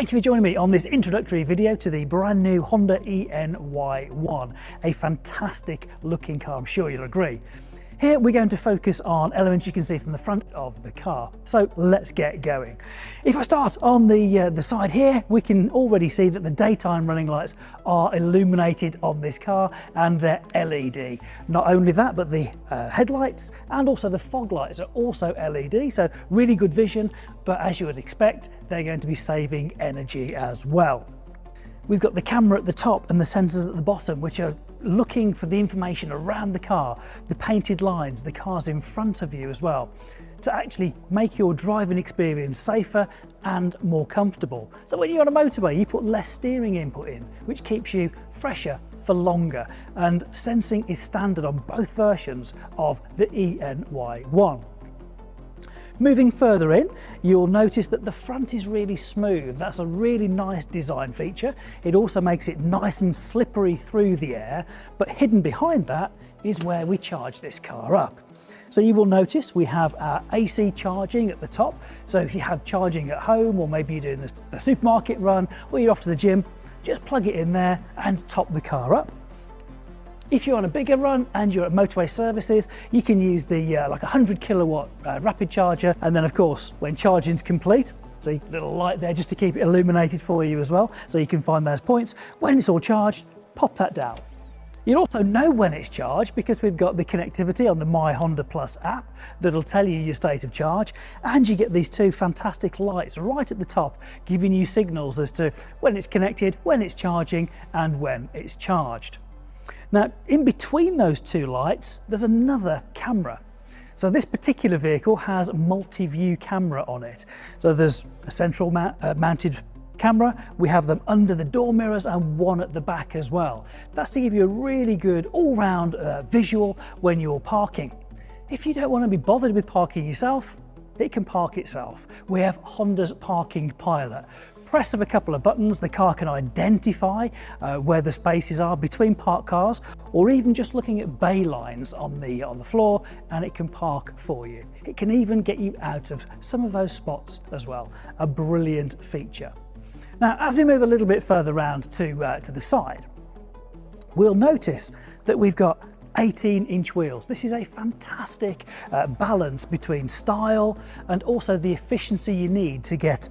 Thank you for joining me on this introductory video to the brand new Honda e.Ny1, a fantastic looking car, I'm sure you'll agree. Here we're going to focus on elements you can see from the front of the car. So let's get going. If I start on the side here, we can already see that the daytime running lights are illuminated on this car and they're LED. Not only that, but the headlights and also the fog lights are also LED, so really good vision, but as you would expect, they're going to be saving energy as well. We've got the camera at the top and the sensors at the bottom, which are looking for the information around the car, the painted lines, the cars in front of you as well, to actually make your driving experience safer and more comfortable. So when you're on a motorway, you put less steering input in, which keeps you fresher for longer. And sensing is standard on both versions of the e.Ny1. Moving further in, you'll notice that the front is really smooth. That's a really nice design feature. It also makes it nice and slippery through the air, but hidden behind that is where we charge this car up. So you will notice we have our AC charging at the top. So if you have charging at home, or maybe you're doing a supermarket run, or you're off to the gym, just plug it in there and top the car up. If you're on a bigger run and you're at motorway services, you can use the like 100 kilowatt rapid charger. And then of course, when charging's complete, see a little light there just to keep it illuminated for you as well. So you can find those points. When it's all charged, pop that down. You'll also know when it's charged because we've got the connectivity on the My Honda Plus app that'll tell you your state of charge, and you get these two fantastic lights right at the top giving you signals as to when it's connected, when it's charging, and when it's charged. Now, in between those two lights, there's another camera. So this particular vehicle has multi-view camera on it. So there's a central mounted camera. We have them under the door mirrors and one at the back as well. That's to give you a really good all-round visual when you're parking. If you don't want to be bothered with parking yourself, it can park itself. We have Honda's Parking Pilot. Press of a couple of buttons, the car can identify where the spaces are between parked cars, or even just looking at bay lines on the floor, and it can park for you. It can even get you out of some of those spots as well. A brilliant feature. Now, as we move a little bit further around to the side, we'll notice that we've got 18-inch wheels. This is a fantastic balance between style and also the efficiency you need to get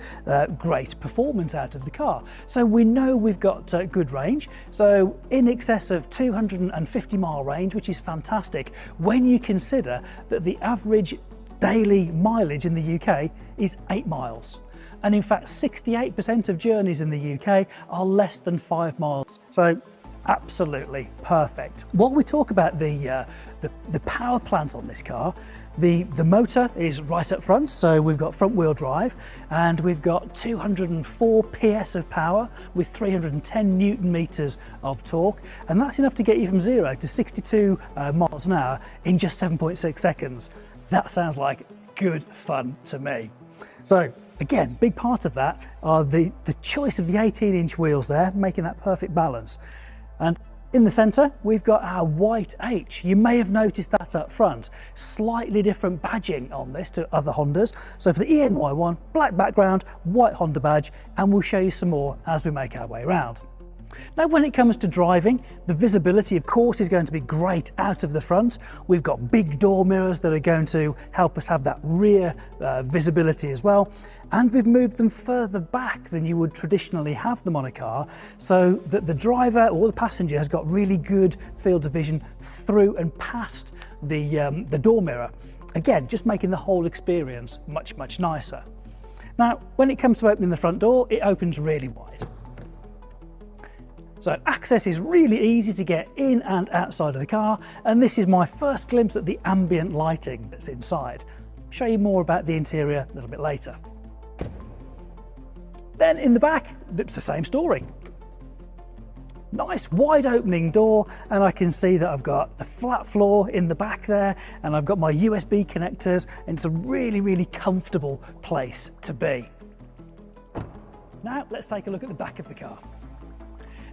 great performance out of the car. So we know we've got good range, so in excess of 250 mile range, which is fantastic when you consider that the average daily mileage in the UK is 8 miles. And in fact, 68% of journeys in the UK are less than 5 miles. So absolutely perfect. While we talk about the power plant on this car, the motor is right up front, so we've got front wheel drive and we've got 204 PS of power with 310 Newton meters of torque, and that's enough to get you from 0 to 62 miles an hour in just 7.6 seconds. That sounds like good fun to me. So again, big part of that are the choice of the 18-inch wheels there, making that perfect balance. And in the centre, we've got our white H. You may have noticed that up front. Slightly different badging on this to other Hondas. So for the e.Ny1, black background, white Honda badge, and we'll show you some more as we make our way around. Now, when it comes to driving, the visibility, of course, is going to be great out of the front. We've got big door mirrors that are going to help us have that rear visibility as well. And we've moved them further back than you would traditionally have them on a car, so that the driver or the passenger has got really good field of vision through and past the door mirror. Again, just making the whole experience much, much nicer. Now, when it comes to opening the front door, it opens really wide. So access is really easy to get in and outside of the car, and this is my first glimpse at the ambient lighting that's inside. I'll show you more about the interior a little bit later. Then in the back, it's the same story. Nice wide opening door, and I can see that I've got a flat floor in the back there, and I've got my USB connectors, and it's a really, really comfortable place to be. Now let's take a look at the back of the car.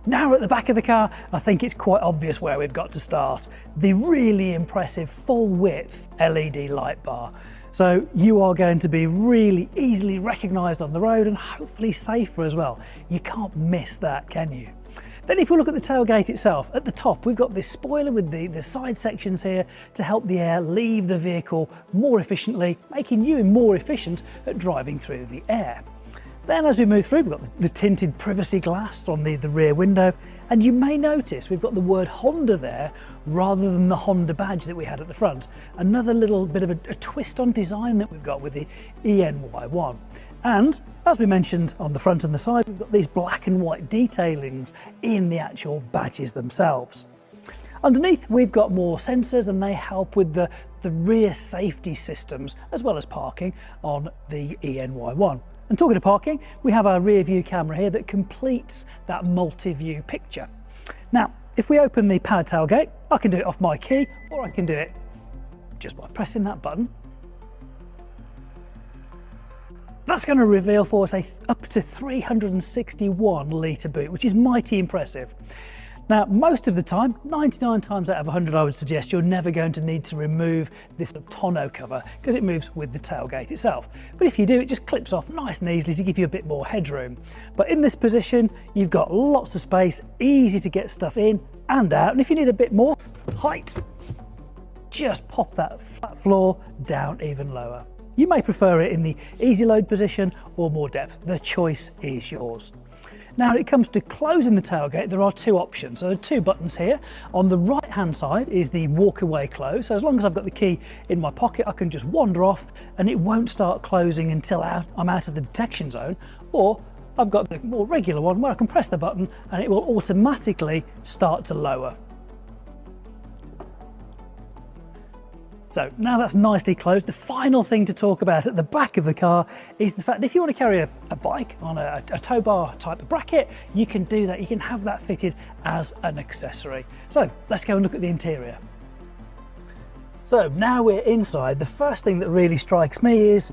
Now we're at the back of the car, I think it's quite obvious where we've got to start. The really impressive full width LED light bar. So you are going to be really easily recognised on the road and hopefully safer as well. You can't miss that, can you? Then if we look at the tailgate itself, at the top we've got this spoiler with the side sections here to help the air leave the vehicle more efficiently, making you more efficient at driving through the air. Then as we move through, we've got the tinted privacy glass on the rear window, and you may notice we've got the word Honda there rather than the Honda badge that we had at the front. Another little bit of a twist on design that we've got with the e.Ny1. And as we mentioned on the front and the side, we've got these black and white detailings in the actual badges themselves. Underneath, we've got more sensors, and they help with the rear safety systems as well as parking on the e.Ny1. And talking of parking, we have our rear view camera here that completes that multi-view picture. Now, if we open the powered tailgate, I can do it off my key, or I can do it just by pressing that button. That's going to reveal for us up to 361 litre boot, which is mighty impressive. Now, most of the time, 99 times out of 100, I would suggest you're never going to need to remove this tonneau cover because it moves with the tailgate itself. But if you do, it just clips off nice and easily to give you a bit more headroom. But in this position, you've got lots of space, easy to get stuff in and out. And if you need a bit more height, just pop that flat floor down even lower. You may prefer it in the easy load position or more depth. The choice is yours. Now, when it comes to closing the tailgate, there are two options. So there are two buttons here. On the right hand side is the walk away close. So as long as I've got the key in my pocket, I can just wander off and it won't start closing until I'm out of the detection zone. Or I've got the more regular one where I can press the button and it will automatically start to lower. So now that's nicely closed, the final thing to talk about at the back of the car is the fact that if you want to carry a bike on a tow bar type of bracket, you can do that. You can have that fitted as an accessory. So let's go and look at the interior. So now we're inside, the first thing that really strikes me is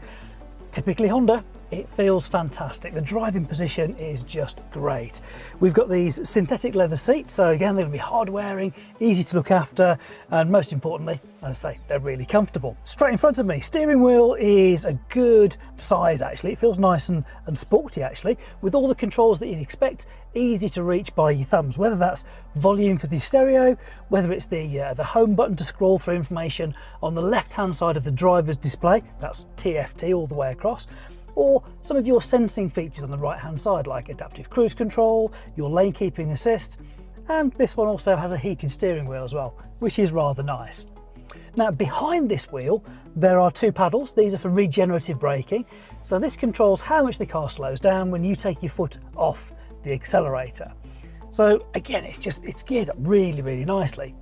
typically Honda. It feels fantastic. The driving position is just great. We've got these synthetic leather seats, so again, they're gonna be hard wearing, easy to look after, and most importantly, as I say, they're really comfortable. Straight in front of me, steering wheel is a good size actually. It feels nice and sporty actually, with all the controls that you'd expect, easy to reach by your thumbs, whether that's volume for the stereo, whether it's the home button to scroll through information on the left-hand side of the driver's display, that's TFT all the way across, or some of your sensing features on the right hand side like adaptive cruise control, your lane keeping assist, and this one also has a heated steering wheel as well, which is rather nice. Now behind this wheel there are two paddles. These are for regenerative braking, so this controls how much the car slows down when you take your foot off the accelerator. So again, it's geared up really nicely.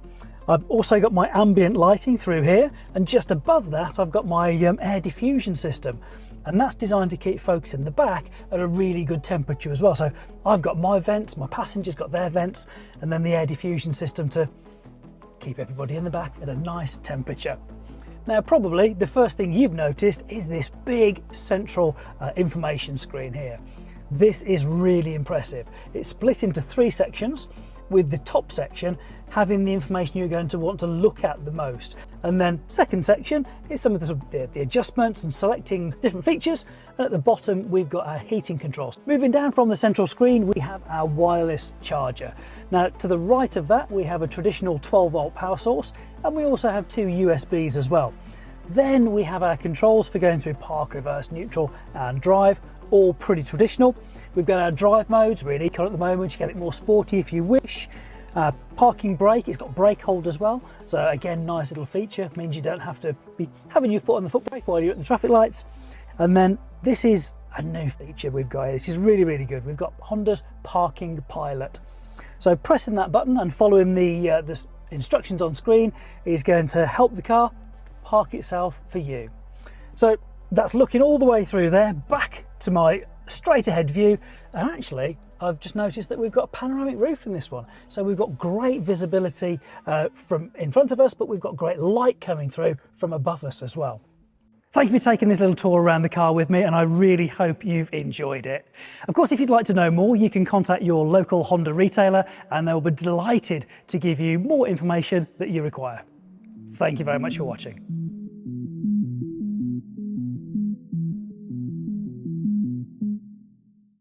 I've also got my ambient lighting through here, and just above that I've got my air diffusion system, and that's designed to keep folks in the back at a really good temperature as well. So I've got my vents, my passengers got their vents, and then the air diffusion system to keep everybody in the back at a nice temperature. Now probably the first thing you've noticed is this big central information screen here. This is really impressive. It's split into three sections, with the top section having the information you're going to want to look at the most. And then second section is some of the adjustments and selecting different features. And at the bottom, we've got our heating controls. Moving down from the central screen, we have our wireless charger. Now, to the right of that, we have a traditional 12-volt power source, and we also have two USBs as well. Then we have our controls for going through park, reverse, neutral, and drive, all pretty traditional. We've got our drive modes, we're in eco at the moment, you get it more sporty if you wish. Parking brake, it's got brake hold as well, so again, nice little feature, means you don't have to be having your foot on the foot brake while you're at the traffic lights. And then this is a new feature we've got here. This is really good. We've got Honda's Parking Pilot. So pressing that button and following the instructions on screen is going to help the car park itself for you. So that's looking all the way through there, back to my straight ahead view, and actually I've just noticed that we've got a panoramic roof in this one, so we've got great visibility from in front of us, but we've got great light coming through from above us as well. Thank you for taking this little tour around the car with me, and I really hope you've enjoyed it. Of course, if you'd like to know more, you can contact your local Honda retailer and they'll be delighted to give you more information that you require. Thank you very much for watching.